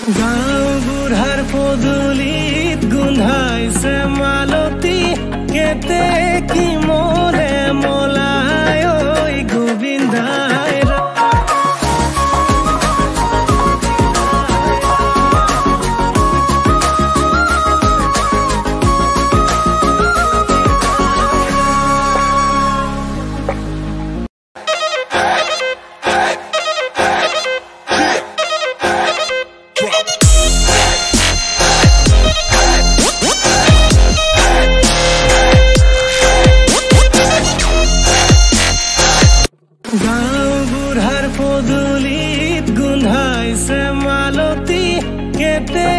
গাঁও বুঢ়াৰ পদূলিত গোন্ধাইছে মালতী কেতে কি মলে মলাই ঐ গোবিন্দাই গাঁও বুঢ়াৰ পদূলিত গোন্ধাইছে মালতী কেতে